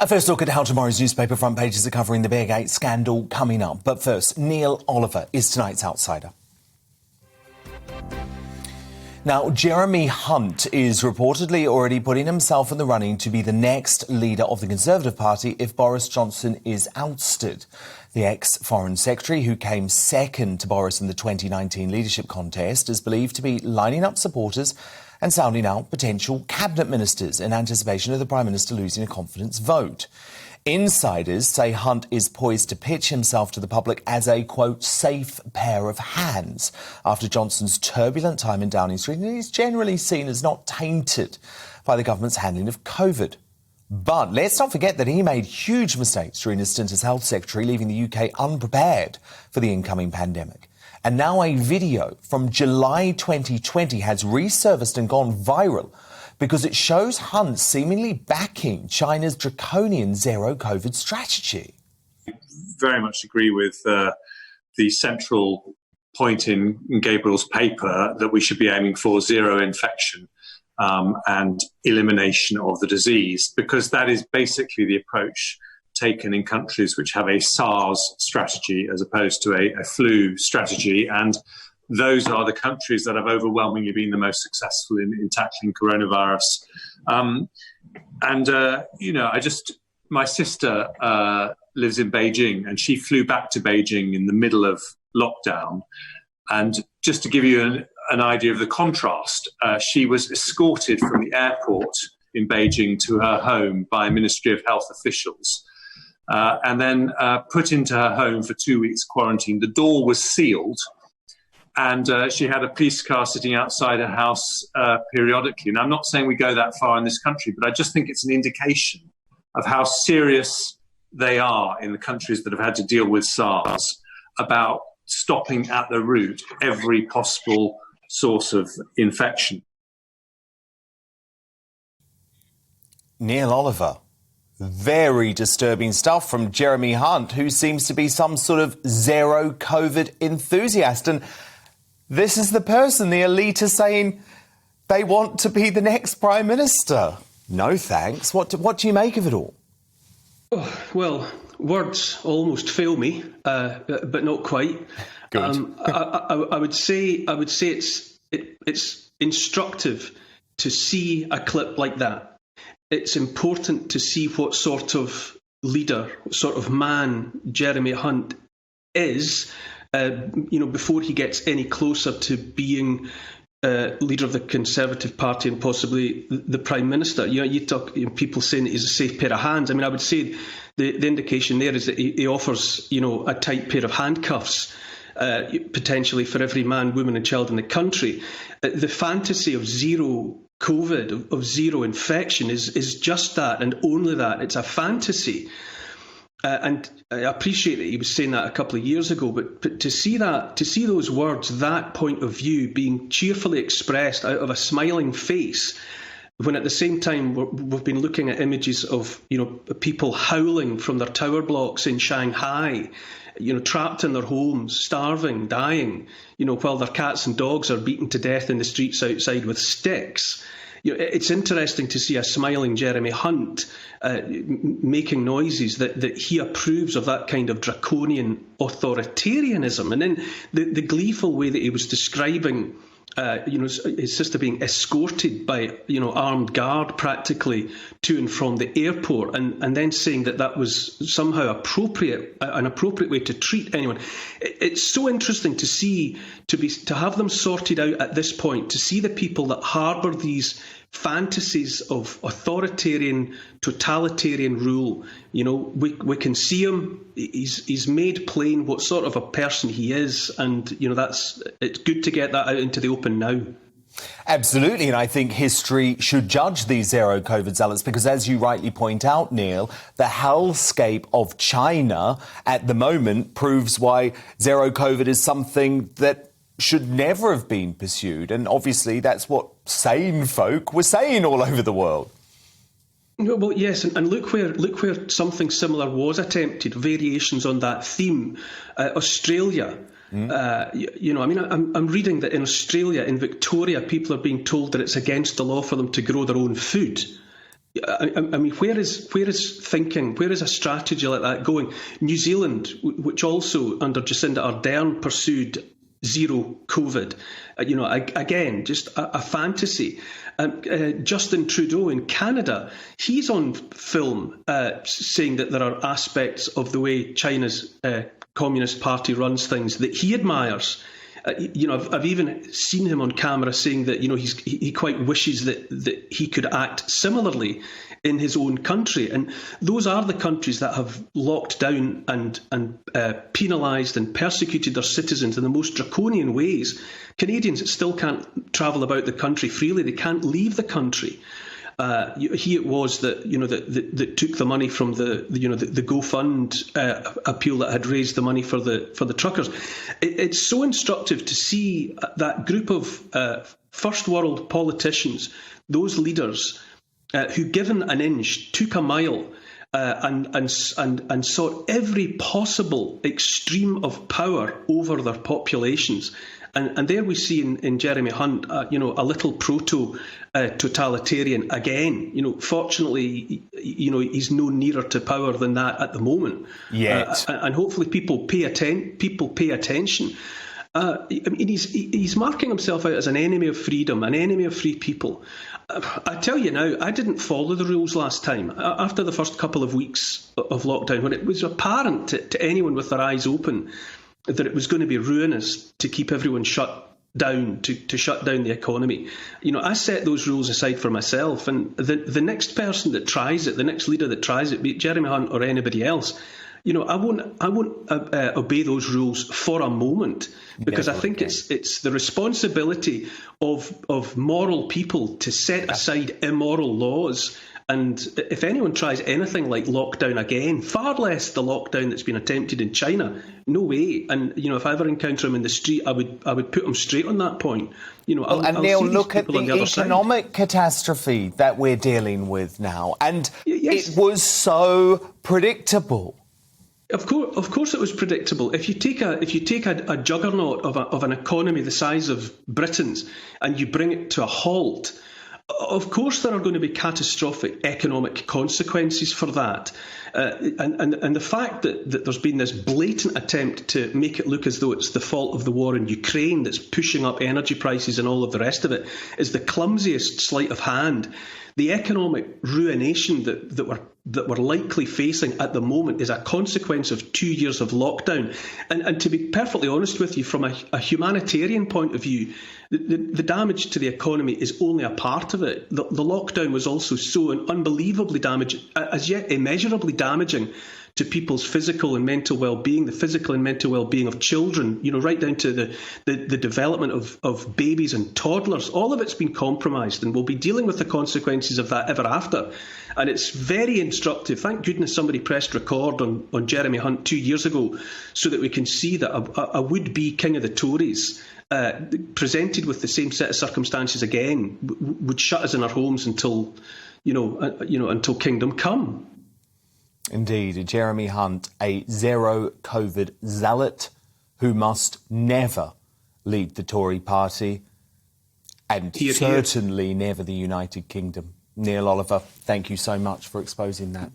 A first look at how tomorrow's newspaper front pages are covering the Beargate scandal coming up. But first, Neil Oliver is tonight's outsider. Now, Jeremy Hunt is reportedly already putting himself in the running to be the next leader of the Conservative Party if Boris Johnson is ousted. The ex-Foreign Secretary, who came second to Boris in the 2019 leadership contest, is believed to be lining up supporters and sounding out potential cabinet ministers in anticipation of the Prime Minister losing a confidence vote. Insiders say Hunt is poised to pitch himself to the public as a, quote, safe pair of hands after Johnson's turbulent time in Downing Street, and he's generally seen as not tainted by the government's handling of COVID. But let's not forget that he made huge mistakes during his stint as Health Secretary, leaving the UK unprepared for the incoming pandemic. And now a video from July 2020 has resurfaced and gone viral because it shows Hunt seemingly backing China's draconian zero-COVID strategy. I very much agree with the central point in Gabriel's paper that we should be aiming for zero infection and elimination of the disease, because that is basically the approach taken in countries which have a SARS strategy as opposed to a flu strategy. And those are the countries that have overwhelmingly been the most successful in tackling coronavirus. My sister lives in Beijing, and she flew back to Beijing in the middle of lockdown. And just to give you an idea of the contrast, she was escorted from the airport in Beijing to her home by Ministry of Health officials. And then put into her home for 2 weeks quarantine. The door was sealed, and she had a police car sitting outside her house periodically. And I'm not saying we go that far in this country, but I just think it's an indication of how serious they are in the countries that have had to deal with SARS about stopping at the root every possible source of infection. Neil Oliver. Very disturbing stuff from Jeremy Hunt, who seems to be some sort of zero COVID enthusiast. And this is the person the elite are saying they want to be the next Prime Minister. No thanks. What do you make of it all? Oh, well, words almost fail me, but not quite. Good. I would say it's instructive to see a clip like that. It's important to see what sort of leader, what sort of man Jeremy Hunt is, before he gets any closer to being leader of the Conservative Party and possibly the Prime Minister. You talk people saying that he's a safe pair of hands. I mean, I would say the indication there is that he offers, a tight pair of handcuffs, potentially for every man, woman and child in the country. The fantasy of zero COVID, of zero infection is just that and only that. It's a fantasy. And I appreciate that he was saying that a couple of years ago, but to see those words, that point of view being cheerfully expressed out of a smiling face, when at the same time we've been looking at images of, people howling from their tower blocks in Shanghai, trapped in their homes, starving, dying, while their cats and dogs are beaten to death in the streets outside with sticks. It's interesting to see a smiling Jeremy Hunt making noises that he approves of that kind of draconian authoritarianism. And then the gleeful way that he was describing his sister being escorted by, armed guard practically to and from the airport, and then saying that was somehow an appropriate way to treat anyone. It's so interesting to see, to have them sorted out at this point, to see the people that harbour these fantasies of authoritarian, totalitarian rule. We can see him. He's made plain what sort of a person he is, and it's good to get that out into the open now. Absolutely, and I think history should judge these zero COVID zealots because, as you rightly point out, Neil, the hellscape of China at the moment proves why zero COVID is something that should never have been pursued. And obviously that's what sane folk were saying all over the world. Well, yes, and look where something similar was attempted, variations on that theme. Australia. I'm reading that in Australia, in Victoria, people are being told that it's against the law for them to grow their own food. I mean, where is thinking? Where is a strategy like that going? New Zealand, which also under Jacinda Ardern pursued zero COVID, again, just a fantasy. Justin Trudeau in Canada, he's on film saying that there are aspects of the way China's Communist Party runs things that he admires. I've even seen him on camera saying that he quite wishes that he could act similarly in his own country, and those are the countries that have locked down and penalised and persecuted their citizens in the most draconian ways. Canadians still can't travel about the country freely; they can't leave the country. He it was that that took the money from the GoFund appeal that had raised the money for the truckers. It's so instructive to see that group of first world politicians, those leaders who, given an inch, took a mile. And sought every possible extreme of power over their populations. And there we see in Jeremy Hunt, a little proto-totalitarian again. Fortunately, he's no nearer to power than that at the moment. Yet. And hopefully people pay attention. I mean, he's marking himself out as an enemy of freedom, an enemy of free people. I tell you now, I didn't follow the rules last time. After the first couple of weeks of lockdown, when it was apparent to anyone with their eyes open that it was going to be ruinous to keep everyone shut down, to shut down the economy, I set those rules aside for myself. And the next person that tries it, the next leader that tries it, be it Jeremy Hunt or anybody else, I won't obey those rules for a moment, because I think it's the responsibility of moral people to set aside immoral laws. And if anyone tries anything like lockdown again, far less the lockdown that's been attempted in China, no way. And if I ever encounter him in the street, I would put him straight on that point. And Neil, look at the economic catastrophe that we're dealing with now, and it was so predictable. Of course, it was predictable. If you take a juggernaut of an economy the size of Britain's and you bring it to a halt, of course there are going to be catastrophic economic consequences for that. And the fact that there's been this blatant attempt to make it look as though it's the fault of the war in Ukraine that's pushing up energy prices and all of the rest of it is the clumsiest sleight of hand. The economic ruination that we're likely facing at the moment is a consequence of 2 years of lockdown. And to be perfectly honest with you, from a humanitarian point of view, the damage to the economy is only a part of it. The lockdown was also so unbelievably damaging, as yet immeasurably damaging to people's physical and mental well-being, the physical and mental well-being of children, right down to the development of babies and toddlers. All of it's been compromised, and we'll be dealing with the consequences of that ever after. And it's very instructive. Thank goodness somebody pressed record on Jeremy Hunt 2 years ago so that we can see that a would-be king of the Tories, presented with the same set of circumstances again, would shut us in our homes until kingdom come. Indeed, Jeremy Hunt, a zero COVID zealot who must never lead the Tory party and certainly never the United Kingdom. Neil Oliver, thank you so much for exposing that.